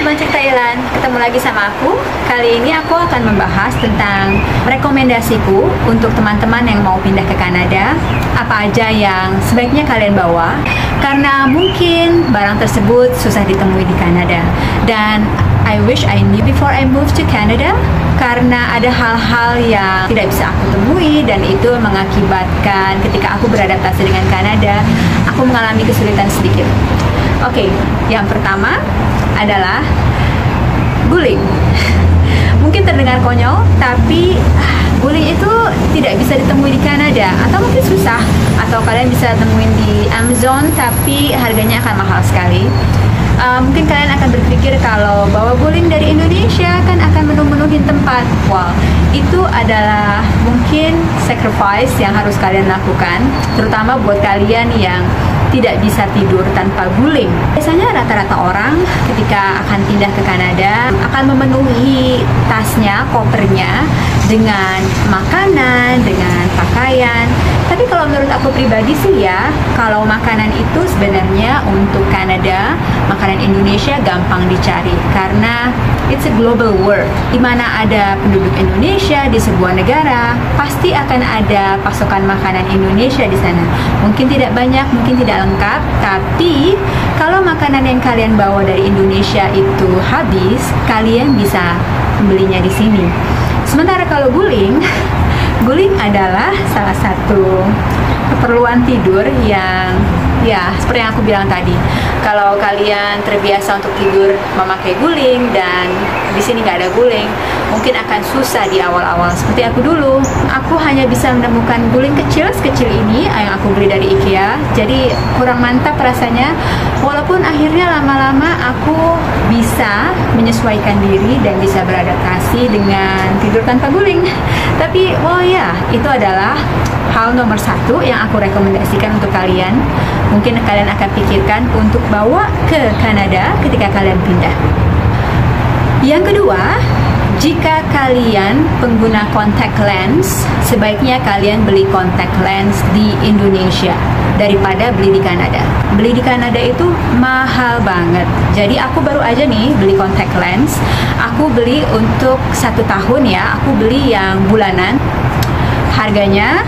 teman cerita Thailand, ketemu lagi sama aku. Kali ini aku akan membahas tentang rekomendasiku untuk teman-teman yang mau pindah ke Kanada. Apa aja yang sebaiknya kalian bawa, karena mungkin barang tersebut susah ditemui di Kanada. Dan I wish I knew before I moved to Canada, karena ada hal-hal yang tidak bisa aku temui dan itu mengakibatkan ketika aku beradaptasi dengan Kanada, aku mengalami kesulitan sedikit. Oke, yang pertama adalah guling. Mungkin terdengar konyol, tapi guling itu tidak bisa ditemui di Kanada, atau mungkin susah, atau kalian bisa temuin di Amazon, tapi harganya akan mahal sekali. Mungkin kalian akan berpikir kalau bawa guling dari Indonesia kan akan menuhin tempat. Wow, itu adalah mungkin sacrifice yang harus kalian lakukan, terutama buat kalian yang tidak bisa tidur tanpa guling. Biasanya rata-rata orang ketika akan pindah ke Kanada akan memenuhi tasnya, kopernya dengan makanan, dengan pakaian. Tapi kalau menurut aku pribadi sih ya, kalau makanan itu sebenarnya untuk Kanada, makanan Indonesia gampang dicari karena it's a global world. Di mana ada penduduk Indonesia di sebuah negara, pasti akan ada pasokan makanan Indonesia di sana. Mungkin tidak banyak, mungkin tidak lengkap, tapi kalau makanan yang kalian bawa dari Indonesia itu habis, kalian bisa membelinya di sini. Sementara kalau guling adalah salah satu keperluan tidur yang ya seperti yang aku bilang tadi. Kalau kalian terbiasa untuk tidur memakai guling dan di sini nggak ada guling, mungkin akan susah di awal-awal. Seperti aku dulu, aku hanya bisa menemukan guling kecil sekecil ini yang aku beli dari IKEA. Jadi kurang mantap rasanya. Walaupun akhirnya lama-lama aku bisa menyesuaikan diri dan bisa beradaptasi dengan tidur tanpa guling. Tapi itu adalah hal nomor satu yang aku rekomendasikan untuk kalian. Mungkin kalian akan pikirkan untuk bawa ke Kanada ketika kalian pindah. Yang kedua, jika kalian pengguna contact lens, sebaiknya kalian beli contact lens di Indonesia daripada beli di Kanada. Beli di Kanada itu mahal banget. Jadi aku baru aja nih beli contact lens. Aku beli untuk 1 tahun ya. Aku beli yang bulanan. Harganya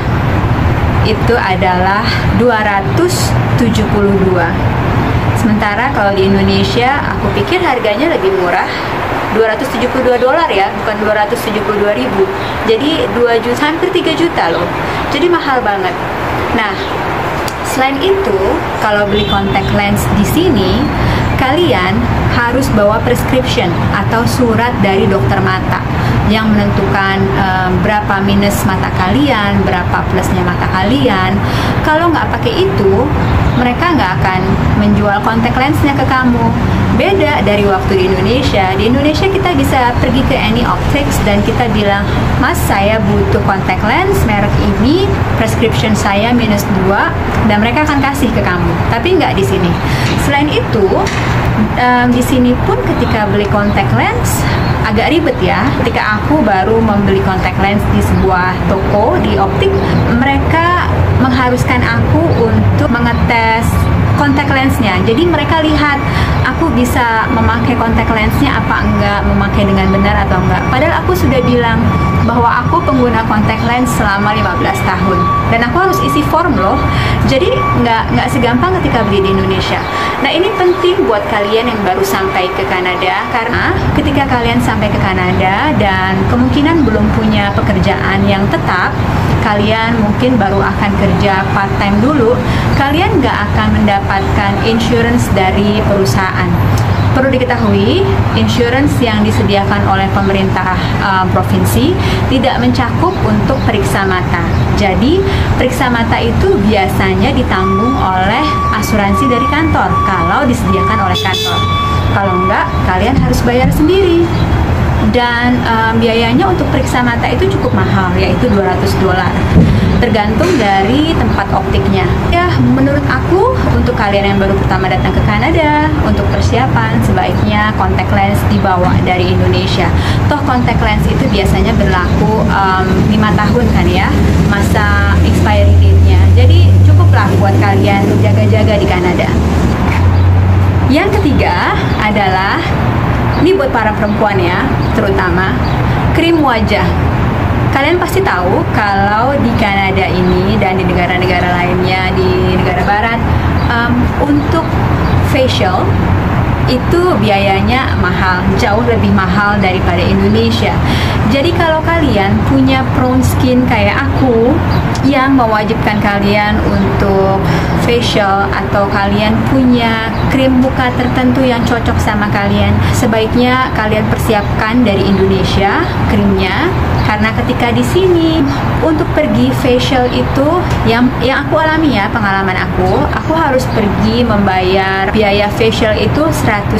itu adalah 272. Sementara kalau di Indonesia aku pikir harganya lebih murah, $272 ya, bukan 272.000. Jadi 2 juta, hampir 3 juta loh. Jadi mahal banget. Nah, selain itu, kalau beli contact lens di sini, kalian harus bawa prescription atau surat dari dokter mata yang menentukan berapa minus mata kalian, berapa plusnya mata kalian. Kalau nggak pakai itu, mereka nggak akan menjual contact lensnya ke kamu. Beda dari waktu di Indonesia. Di Indonesia kita bisa pergi ke any optics dan kita bilang, "Mas, saya butuh contact lens merek ini, prescription saya -2," dan mereka akan kasih ke kamu. Tapi nggak di sini. Selain itu, di sini pun ketika beli contact lens agak ribet ya. Ketika aku baru membeli contact lens di sebuah toko di optik, mereka mengharuskan aku untuk mengetes contact lensnya. Jadi mereka lihat aku bisa memakai contact lensnya apa enggak, memakai dengan benar atau enggak. Padahal aku sudah bilang bahwa aku pengguna contact lens selama 15 tahun dan aku harus isi form loh. Jadi nggak segampang ketika beli di Indonesia. Nah, ini penting buat kalian yang baru sampai ke Kanada, karena ketika kalian sampai ke Kanada dan kemungkinan belum punya pekerjaan yang tetap, kalian mungkin baru akan kerja part time dulu, kalian nggak akan mendapatkan insurance dari perusahaan. Perlu diketahui, insurance yang disediakan oleh pemerintah provinsi tidak mencakup untuk periksa mata. Jadi, periksa mata itu biasanya ditanggung oleh asuransi dari kantor kalau disediakan oleh kantor. Kalau enggak, kalian harus bayar sendiri. Dan biayanya untuk periksa mata itu cukup mahal, yaitu $200. Tergantung dari tempat optiknya. Ya, menurut aku untuk kalian yang baru pertama datang ke Kanada, untuk persiapan sebaiknya contact lens dibawa dari Indonesia. Toh contact lens itu biasanya berlaku 5 tahun kan ya, masa expiry date-nya. Jadi cukuplah buat kalian jaga-jaga di Kanada. Yang ketiga adalah Ini buat para perempuan ya, terutama krim wajah. Kalian pasti tahu kalau di Kanada ini dan di negara-negara lainnya di negara barat, untuk facial itu biayanya mahal, jauh lebih mahal daripada Indonesia. Jadi kalau kalian punya prone skin kayak aku yang mewajibkan kalian untuk facial, atau kalian punya krim muka tertentu yang cocok sama kalian, sebaiknya kalian persiapkan dari Indonesia krimnya. Karena ketika di sini untuk pergi facial itu yang aku alami ya, pengalaman aku harus pergi membayar biaya facial itu $100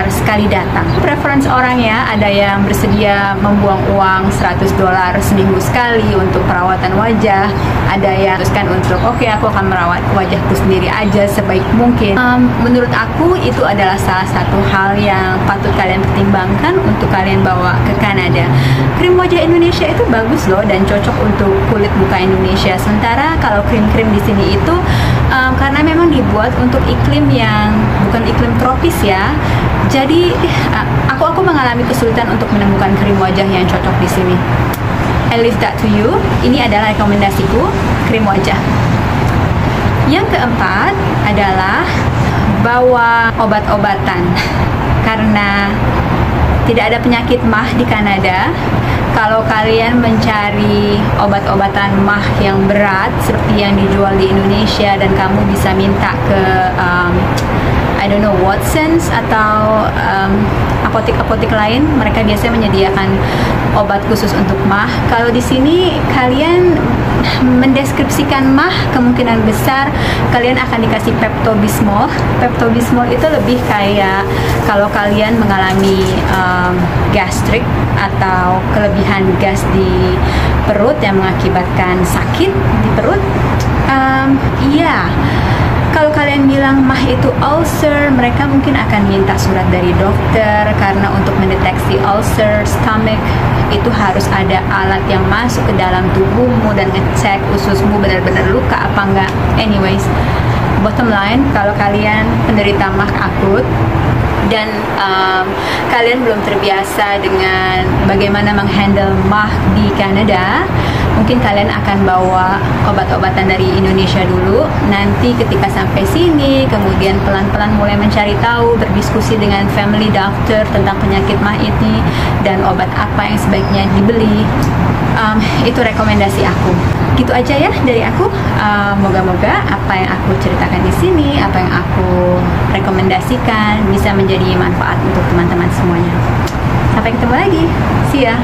sekali datang. Preference orang ya, ada yang bersedia membuang uang $100 seminggu sekali untuk perawatan wajah, ada yang teruskan untuk oke, aku akan merawat wajahku sendiri aja sebaik mungkin. Menurut aku itu adalah salah satu hal yang patut kalian pertimbangkan untuk kalian bawa ke Kanada. Krim wajah Indonesia itu bagus loh dan cocok untuk kulit muka Indonesia. Sementara kalau krim-krim di sini itu karena memang dibuat untuk iklim yang bukan iklim tropis ya. Jadi aku mengalami kesulitan untuk menemukan krim wajah yang cocok di sini. I leave that to you. Ini adalah rekomendasiku krim wajah. Yang keempat adalah bawa obat-obatan. Karena tidak ada penyakit MAH di Kanada. Kalau kalian mencari obat-obatan MAH yang berat seperti yang dijual di Indonesia dan kamu bisa minta ke I don't know, Watsons atau apotek-apotek lain, mereka biasanya menyediakan obat khusus untuk MAH. Kalau di sini kalian mendeskripsikan MAH, kemungkinan besar kalian akan dikasih Pepto-Bismol. Pepto-Bismol itu lebih kayak kalau kalian mengalami gastrik atau kelebihan gas di perut yang mengakibatkan sakit di perut. Kalau kalian bilang MAH itu ulcer, mereka mungkin akan minta surat dari dokter, karena untuk mendeteksi ulcer stomach itu harus ada alat yang masuk ke dalam tubuhmu dan ngecek ususmu benar-benar luka apa enggak. Anyways, bottom line, kalau kalian penderita MAH akut dan kalian belum terbiasa dengan bagaimana menghandle MAH di Kanada, mungkin kalian akan bawa obat-obatan dari Indonesia dulu. Nanti ketika sampai sini, kemudian pelan-pelan mulai mencari tahu, berdiskusi dengan family doctor tentang penyakit MAH ini dan obat apa yang sebaiknya dibeli. Itu rekomendasi aku. Gitu aja ya dari aku. Moga-moga apa yang aku ceritakan di sini, apa yang aku rekomendasikan bisa menjadi manfaat untuk teman-teman semuanya. Sampai ketemu lagi. See ya.